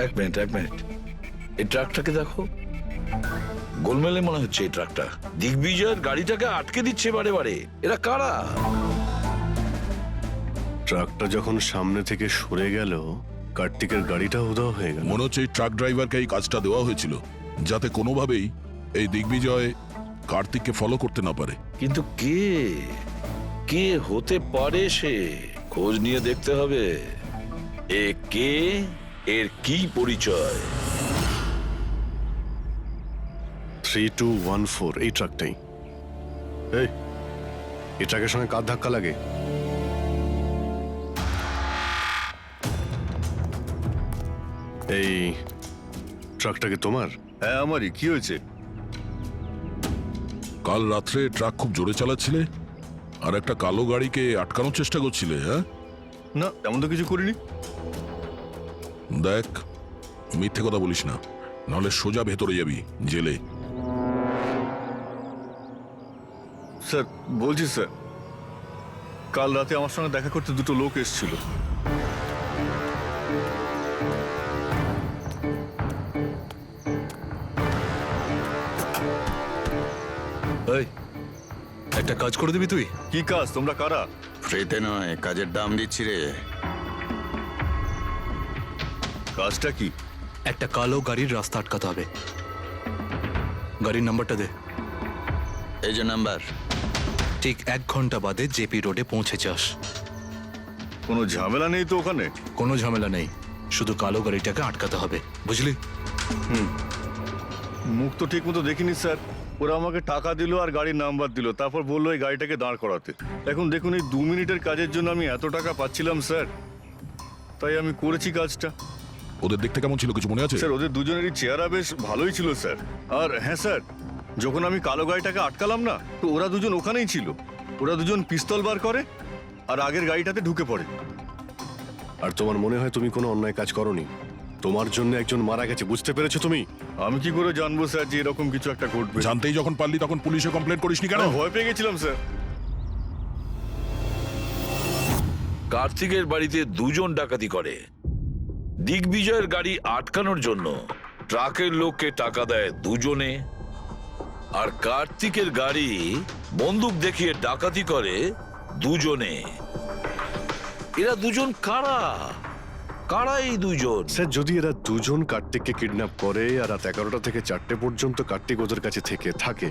এক মিনিট এই ট্রাকটাকে দেখো, গোলমেলে মনে হচ্ছে এই ট্রাকটা। দিগ্বিজয়ের গাড়িটাকে আটকে দিচ্ছে বারে বারে। এরা কারা? ট্রাকটা যখন সামনে থেকে সরে গেল, কার্তিকের গাড়িটা উধাও হয়ে গেল। মনে হচ্ছে এই ট্রাক ড্রাইভারকে এই কাজটা দেওয়া হয়েছিল যাতে কোনোভাবেই এই দিগ্বিজয় কার্তিককে ফলো করতে না পারে। কিন্তু কে হতে পারে সে? খোঁজ নিয়ে দেখতে হবে। এ কে, এর কি পরিচয়? 3214 এই ট্রাকটাই। এই ট্রাকের সঙ্গে কার ধাক্কা লাগে? এই ট্রাকটাকে তোমার? হ্যাঁ আমারই। কি হয়েছে? কাল রাত্রে ট্রাক খুব জোরে চালাচ্ছিলে আর একটা কালো গাড়িকে আটকানোর চেষ্টা করছিলে। হ্যাঁ না, তেমন তো কিছু করিনি। দেখ, মিথ্যে কথা বলিস না, নাহলে সোজা ভেতরে যাবি জেলে। স্যার বলছি স্যার, কাল রাতে আমার সঙ্গে দেখা করতে দুটো লোক এসেছিল। একটা কাজ করে দিবি তুই? কি কাজ? তোমরা কারা? ফ্রিতে নয়, কাজের দাম দিচ্ছি রে। কাজটা কি? একটা কালো গাড়ির রাস্তা আটকাতে হবে। গাড়ির নাম্বারটা দে। এই যে নাম্বার। ঠিক 1 ঘন্টা বাদে জেপি রোডে পৌঁছে যাস। কোনো ঝামেলা নেই তো ওখানে? কোনো ঝামেলা নেই, শুধু কালো গাড়িটাকে আটকাতে হবে, বুঝলি? মুখ তো ঠিক মতো দেখিনি স্যার। ওরা আমাকে টাকা দিল আর গাড়ির নাম্বার দিল, তারপর বললো এই গাড়িটাকে দাঁড় করাতে। এখন দেখুন, এই 2 মিনিটের কাজের জন্য আমি এত টাকা পাচ্ছিলাম স্যার, তাই আমি করেছি কাজটা। ওদের দেখতে কেমন ছিল কিছু মনে আছে? স্যার ওদের দুজনেরই চেহারা বেশ ভালোই ছিল স্যার। আর হ্যাঁ স্যার, যখন আমি কালো গাড়িটাকে আটকালাম না, তো ওরা দুজন ওখানেই ছিল। ওরা দুজন পিস্তল বার করে আর আগের গাড়িটাতে ঢুকে পড়ে। আর তোমার মনে হয় তুমি কোনো অন্যায় কাজ করনি? তোমার জন্য একজন মারা গেছে, বুঝতে পেরেছো তুমি? আমি কি করে জানবো স্যার যে এরকম কিছু একটা ঘটবে? জানতেই যখন পারলি তখন পুলিশে কমপ্লেন করিসনি কেন? আমি ভয় পেয়ে গেছিলাম স্যার। কার্তিকের বাড়িতে 2 জন ডাকাতি করে। দিগ্বিজয়ের গাড়ি আটকানোর জন্য ট্রাকের লোককে টাকা দেয় 2 জনে, আর কার্তিকের গাড়ি বন্দুক দেখিয়ে ডাকাতি করে 2 জনে। এরা 2 জন কারা? কারা এই 2 জন? স্যার, যদি এরা 2 জন কার্তিককে কিডন্যাপ করে আর রাত 11টা থেকে 4টে পর্যন্ত কার্তিক ওদের কাছে থেকে থাকে,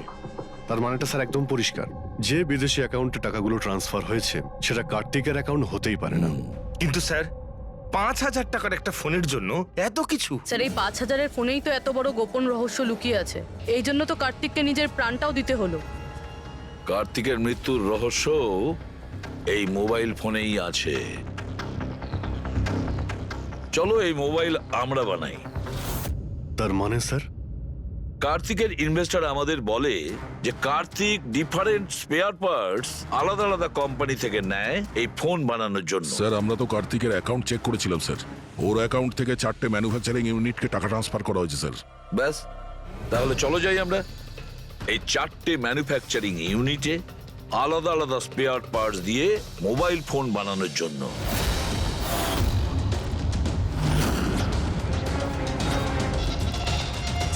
তার মানেটা স্যার একদম পরিষ্কার। যে বিদেশি অ্যাকাউন্টে টাকাগুলো ট্রান্সফার হয়েছে সেটা কার্তিকের অ্যাকাউন্ট হতেই পারে না। কিন্তু স্যার 5,000 টাকার একটা ফোনের জন্য এত কিছু? স্যার, এই 5,000-এর ফোনেই তো এত বড় গোপন রহস্য লুকিয়ে আছে। এই জন্য তো কার্তিককে নিজের প্রাণটাও দিতে হলো। কার্তিকের মৃত্যুর রহস্য এই মোবাইল ফোনেই আছে। চলো এই মোবাইল আমরা বানাই। তার মানে স্যার? কার্তিকের ইনভেস্টর আমাদের বলে যে কার্তিক ডিফারেন্ট স্পেয়ার পার্টস আলাদা আলাদা কোম্পানি থেকে নেয় এই ফোন বানানোর জন্য। স্যার, আমরা তো কার্তিকের অ্যাকাউন্ট চেক করেছিলাম স্যার। ওর অ্যাকাউন্ট থেকে 4টে ম্যানুফ্যাকচারিং ইউনিটকে টাকা ট্রান্সফার করা হয়েছে স্যার। ব্যাস, তাহলে চলো যাই আমরা। এই 4টে ম্যানুফ্যাকচারিং ইউনিটে আলাদা আলাদা স্পেয়ার পার্টস দিয়ে মোবাইল ফোন বানানোর জন্য।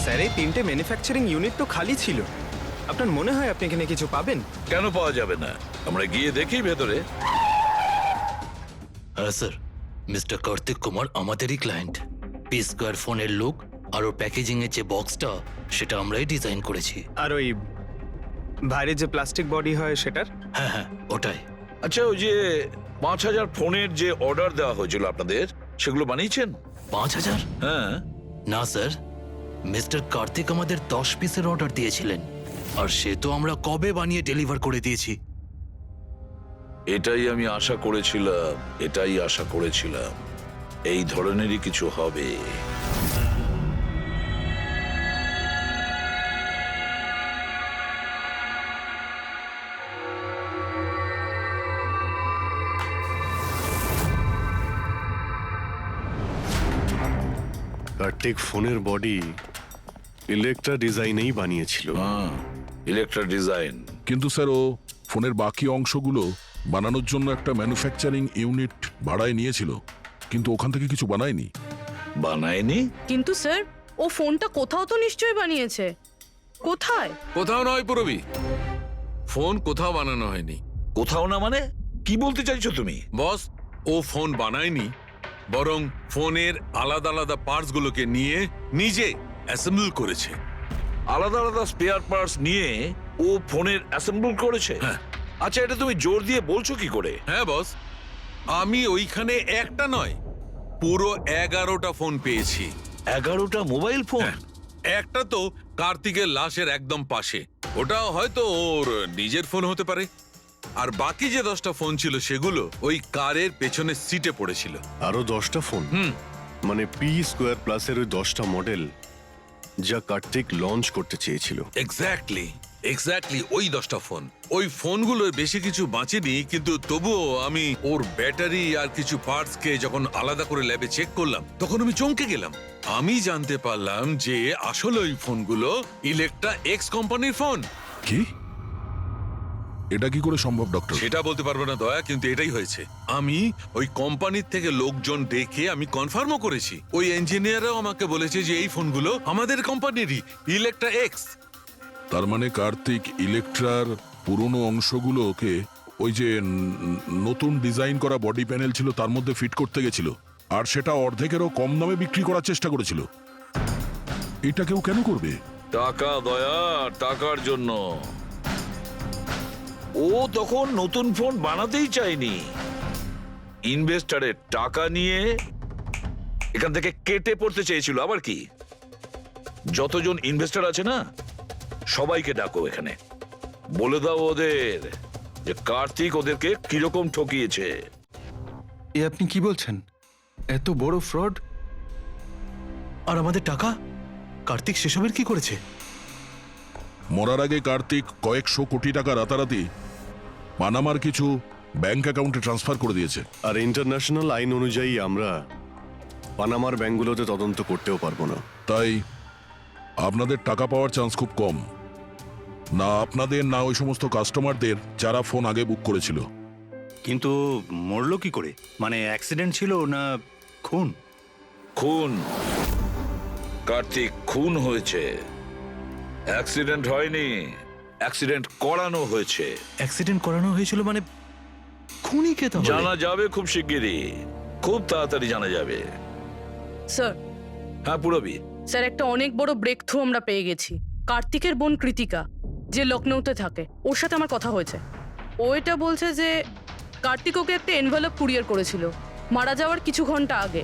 স্যার, এই 3টে ম্যানুফ্যাকচারিং ইউনিট তো খালি ছিল। আপনার মনে হয় আপনি এখানে কিছু পাবেন? কেন পাওয়া যাবে না? আমরা গিয়ে দেখি ভেতরে। হ্যাঁ স্যার, মিস্টার কার্তিক কুমার আমাদেরই ক্লায়েন্ট। পি স্কোয়ার ফোনের লুক আর ওর প্যাকেজিং এর যে বক্সটা, সেটা আমরাই ডিজাইন করেছি। আর ওই বাইরে যে প্লাস্টিক বডি হয় সেটার? হ্যাঁ হ্যাঁ, ওটাই। আচ্ছা, ওই যে 5,000 ফোনের যে অর্ডার দেওয়া হয়েছিল আপনাদের, সেগুলো বানিয়েছেন? 5,000? হ্যাঁ। না স্যার, মিস্টার কার্তিক আমাদের 10 পিসের অর্ডার দিয়েছিলেন, আর সে তো আমরা কবে বানিয়ে ডেলিভার করে দিয়েছি। এটাই আমি আশা করেছিলাম, এটাই আশা করেছিলাম। এই ধরনেরই কিছু হবে। কার্তিক ফোনের বডি ইলেকট্রা ডিজাইনেই বানিয়েছিল। Electra design. কিন্তু স্যার, ও ফোনের বাকি অংশগুলো বানানোর জন্য একটা ম্যানুফ্যাকচারিং ইউনিট ভাড়ায় নিয়েছিল, কিন্তু ওখান থেকে কিছু বানায়নি। বানায়নি? কিন্তু স্যার, ও ফোনটা কোথাও তো নিশ্চয়ই বানিয়েছে। কোথায়? কোথাও নয় পুরবি, ফোন কোথাও বানানো হয়নি। কোথাও না মানে কি বলতে চাইছো তুমি? বস, ও ফোন বানায়নি, বরং ফোনের আলাদা আলাদা পার্টস গুলোকে নিয়ে নিজে অ্যাসেম্বল করেছে। আলাদা আলাদা স্পেয়ার পার্টস নিয়ে ও ফোনের অ্যাসেম্বল করেছে? আচ্ছা, এটা তুমি জোর দিয়ে বলছো কি করে? হ্যাঁ বস, আমি ওইখানে একটা নয়, পুরো 11টা ফোন পেয়েছি। 11টা মোবাইল ফোন? একটা তো কার্তিকের লাশের একদম পাশে, ওটাও হয়তো ওর নিজের ফোন হতে পারে। আর বাকি যে 10টা ফোন ছিল সেগুলো ওই কারের পেছনের সিটে পড়েছিল। আরো 10টা ফোন? মানে পি স্কোয়ার প্লাসের ওই 10টা মডেল যা কার্তিক লঞ্চ করতে চেয়েছিল। এক্স্যাক্টলি ওই 10টা ফোন। ওই ফোনগুলোর বেশি কিছু বাঁচেনি, কিন্তু তবুও আমি ওর ব্যাটারি আর কিছু পার্টস কে যখন আলাদা করে ল্যাবে চেক করলাম, তখন আমি চমকে গেলাম। আমি জানতে পারলাম যে আসলে ওই ফোনগুলো ইলেকট্রা এক্স কোম্পানির ফোন। কি? এটা কি করে সম্ভব ডক্টর? সেটা বলতে পারবো না দয়া, কিন্তু এটাই হয়েছে। আমি ওই কোম্পানির থেকে লোকজন ডেকে আমি কনফার্মও করেছি। ওই ইঞ্জিনিয়ারও আমাকে বলেছে যে এই ফোনগুলো আমাদের কোম্পানিরই, ইলেকট্রা এক্স। তার মানে কার্তিক ইলেকট্রার পুরনো অংশগুলোকে ওই যে নতুন ডিজাইন করা বডি প্যানেল ছিল তার মধ্যে ফিট করতে গেছিল, আর সেটা অর্ধেকেরও কম দামে বিক্রি করার চেষ্টা করেছিল। এটা কেউ কেন করবে? টাকা দয়া, টাকার জন্য। ও তখন নতুন ফোন বানাতেই চায়নি, ইনভেস্টরের টাকা নিয়ে এখান থেকে কেটে পড়তে চেয়েছিল। আবার কি, যতজন ইনভেস্টর আছে না সবাইকে ডাকো এখানে, বলে দাও ওদের যে কার্তিক ওদেরকে কিরকম ঠকিয়েছে। এ আপনি কি বলছেন? এত বড় ফ্রড, আর আমাদের টাকা? কার্তিক সেসবের কি করেছে? মরার আগে কার্তিক কয়েকশো কোটি টাকা রাতারাতি পানামার কিছু ব্যাংক অ্যাকাউন্টে ট্রান্সফার করে দিয়েছে। আর ইন্টারন্যাশনাল আইন অনুযায়ী আমরা পানামার ব্যাংকগুলোতে তদন্ত করতেও পারবো না। তাই আপনাদের টাকা পাওয়ার চান্স খুব কম, না আপনাদের না ওই সমস্ত কাস্টমারদের যারা ফোন আগে বুক করেছিল। কিন্তু মরলো কি করে? মানে অ্যাক্সিডেন্ট ছিল না খুন? খুন, কার্তিক খুন হয়েছে, অ্যাক্সিডেন্ট হয়নি, অ্যাক্সিডেন্ট করানো হয়েছে। অ্যাক্সিডেন্ট করানো হয়েছিল মানে খুনি কে তাহলে? জানা যাবে খুব শিগগিরই, খুব তাড়াতাড়ি জানা যাবে। স্যার, হ্যাঁ পুরবি। স্যার একটা অনেক বড় ব্রেক থ্রু আমরা পেয়ে গেছি। কার্তিকের বোন কৃতিকা, যে লখনৌতে থাকে, ওর সাথে আমার কথা হয়েছে। ও এটা বলছে যে কার্তিক ওকে একটা এনভেলপ কুরিয়ার করেছিল মারা যাওয়ার কিছু ঘন্টা আগে।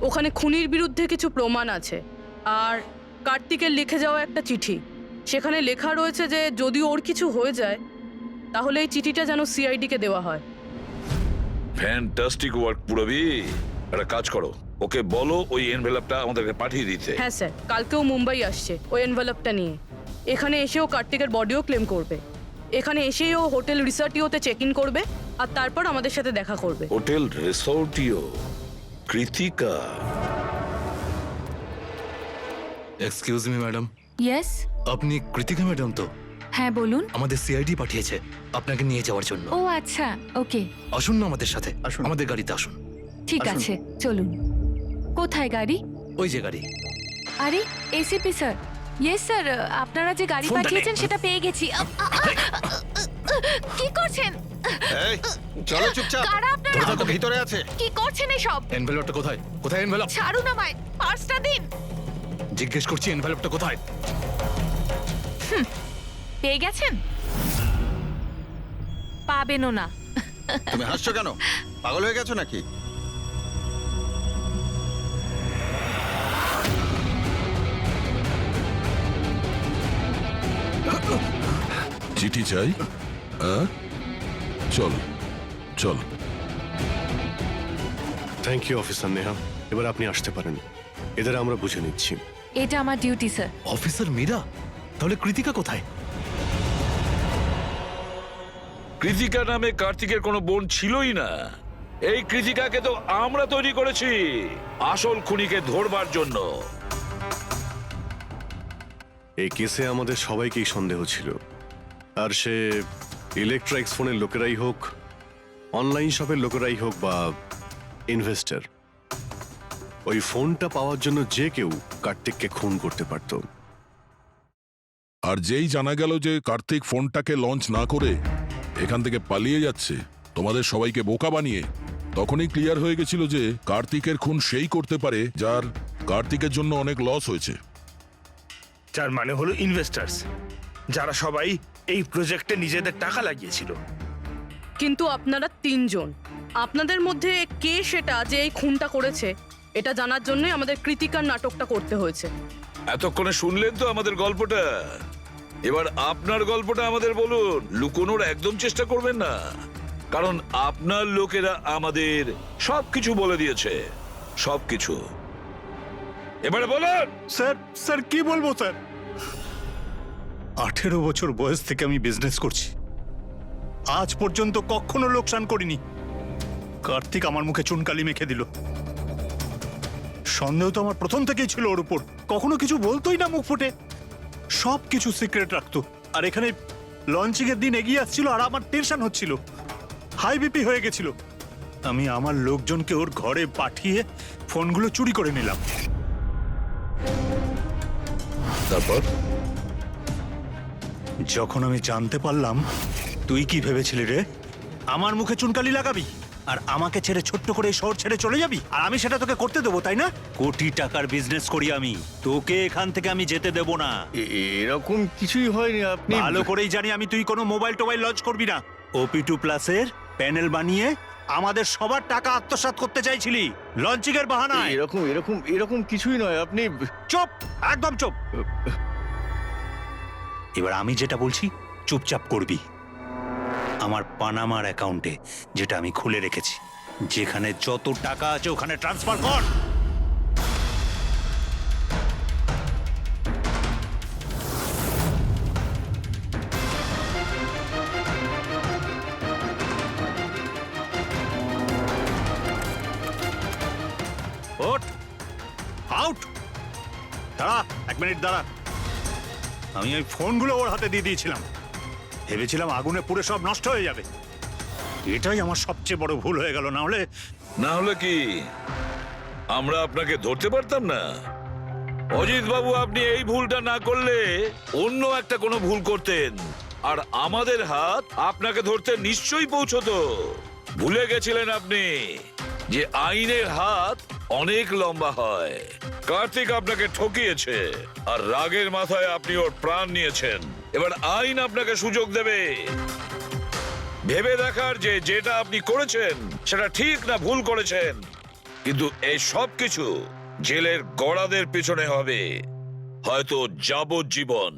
ওখানে খুনির বিরুদ্ধে কিছু প্রমাণ আছে, আর কার্তিকের লিখে যাওয়া একটা চিঠি, সেখানে লেখা রয়েছে যে যদি ওর কিছু হয়ে যায় তাহলে এই চিঠিটা যেন সিআইডিকে দেওয়া হয়। ফ্যান্টাস্টিক ওয়ার্ক পুরবি। একটা কাজ করো, ওকে বলো ওই এনভেলপটা আমাদেরকে পাঠিয়ে দিতে। হ্যাঁ স্যার, কালকেও মুম্বাই আসছে ওই এনভেলপটা নিয়ে। এখানে এসেও কার্তিকের বডিও ক্লেম করবে। এখানে এসেই ও হোটেল রিসর্টিওতে চেক ইন করবে, আর তারপর আমাদের সাথে দেখা করবে। হোটেল রিসর্টিও? Kritika? Excuse me madam. Yes, আপনি কৃতিকা ম্যাডাম তো? হ্যাঁ বলুন। আমাদের সিআইডি পাঠিয়েছে আপনাকে নিয়ে যাওয়ার জন্য। ও আচ্ছা, ওকে। আসুন না আমাদের সাথে, আসুন। আমাদের গাড়িতে আসুন। ঠিক আসুন। আছে, চলুন। কোথায় গাড়ি? ওই যে গাড়ি। আরে এসিপি স্যার। ইয়েস স্যার, আপনারা যে গাড়ি ফোনটা নে। পাঠিয়েছেন সেটা পেয়ে গেছি। কি করছেন? এই চলো চুপচাপ, কারা আপনারা? ওরা তো ভিতরে আছে। কি করছেন এসব? এনভেলপটা কোথায়? কোথায় এনভেলপ? ছাড়ুন আমায়, পার্সটা দিন। জিজ্ঞেস করছি এনভেলপটা কোথায়? পেয়ে গেছেন? পাবেনও না। তুমি হাসছো কেন? পাগল হয়ে গেছো নাকি? চিঠি চাই? হ্যাঁ, চল চল। থ্যাংক ইউ অফিসার নেহা, এবার আপনি আসতে পারেন। এদের আমরা বুঝে নিচ্ছি। এটা আমার ডিউটি স্যার। অফিসার মীরা? তাহলে কৃতিকা কোথায়? কৃতিকা নামে কার্তিকের কোনো বোন ছিলই না। এই কৃতিকাকে তো আমরা তৈরি করেছি আসল খুনিকে ধরবার জন্য। এই কেসে আমাদের সবাইকেই সন্দেহ ছিল, আর সে ইলেকট্রনিক্স ফোনের লোকেরাই হোক, অনলাইন শপের লোকেরাই হোক, বা ইনভেস্টর, ওই ফোনটা পাওয়ার জন্য যে কেউ কার্তিককে খুন করতে পারত। আর যেই জানা গেল যে কার্তিক ফোনটাকে লঞ্চ না করে এখান থেকে পালিয়ে যাচ্ছে তোমাদের সবাইকে বোকা বানিয়ে, তখনই ক্লিয়ার হয়ে গেছিল যে কার্তিকের খুন সেই করতে পারে যার কার্তিকের জন্য অনেক লস হয়েছে। যার মানে হলো ইনভেস্টার্স, যারা সবাই এই প্রজেক্টে নিজেদের টাকা লাগিয়েছিল। কিন্তু আপনারা তিনজন, আপনাদের মধ্যে কে সেটা যে এই খুনটা করেছে এটা জানার জন্যই আমাদের কৃতিকার নাটকটা করতে হয়েছে। এতক্ষণে শুনলেন তো আমাদের গল্পটা, এবার আপনার গল্পটা আমাদের বলুন। লুকোনোর একদম চেষ্টা করবেন না, কারণ আপনার লোকেরা আমাদের সবকিছু বলে দিয়েছে, সবকিছু। এবারে বলুন। স্যার কি বলবো স্যার? 18 বছর বয়স থেকে আমি বিজনেস করছি, আজ পর্যন্ত কখনো লোকসান করিনি। কার্তিক আমার মুখে চুনকালি মেখে দিল। সন্দেহ তো আমার প্রথম থেকেই ছিল ওর উপর। কখনো কিছু বলতোই না মুখ ফুটে, সব কিছু সিক্রেট রাখতো। আর এখানে লঞ্চিং এর দিন এগিয়ে আসছিল আর আমার টেনশন হচ্ছিল, হাই বিপি হয়ে গেছিল। আমি আমার লোকজনকে ওর ঘরে পাঠিয়ে ফোনগুলো চুরি করে নিলাম। তারপর যখন আমি জানতে পারলাম, তুই কি ভেবেছিলি রে আমার মুখে চুনকালি লাগাবি? আর আমাকে ছেড়ে ছোট্ট করে এই শহর ছেড়ে চলে যাবি আর আমি সেটা তোকে করতে দেবো তাই না? কোটি টাকার বিজনেস করি আমি, তোকে এখান থেকে আমি যেতে দেবো না। এরকম কিছুই হয়নি, আপনি ভালো করেই জানি আমি তুই কোনো মোবাইল টোবাইল লঞ্চ করবি না। OP2 প্লাসের প্যানেল বানিয়ে আমাদের সবার টাকা আত্মসাৎ করতে চাইছিলি লঞ্চিং এর বাহানায়। এরকম এরকম এরকম কিছুই নয়, আপনি চুপ, একদম চুপ। এবার আমি যেটা বলছি চুপচাপ করবি। আমার পানামার অ্যাকাউন্টে যেটা আমি খুলে রেখেছি, যেখানে যত টাকা আছে ওখানে ট্রান্সফার কর। ওঠ, আউট। দাঁড়া, 1 মিনিট দাঁড়া। আমি ওই ফোনগুলো ওর হাতে দিয়ে দিয়েছিলাম, ভেবেছিলাম আগুনে পুড়ে সব নষ্ট হয়ে যাবে। এটাই আমার সবচেয়ে বড় ভুল হয়ে গেল, না হলে কি আমরা আপনাকে ধরতে পারতাম না? অজিত বাবু, আপনি এই ভুলটা না করলে অন্য একটা কোনো ভুল করতেন, আর আমাদের হাত আপনাকে ধরতে নিশ্চয়ই পৌঁছতো। ভুলে গেছিলেন আপনি যে আইনের হাত অনেক লম্বা হয়। কার্তিক আপনাকে ঠকিয়েছে আর রাগের মাথায় আপনি ওর প্রাণ নিয়েছেন। এবার আইন আপনাকে সুযোগ দেবে ভেবে দেখার যে যেটা আপনি করেছেন সেটা ঠিক না ভুল করেছেন। কিন্তু এই সব কিছু জেলের গড়াদের পিছনে হবে, হয়তো যাবজ্জীবন।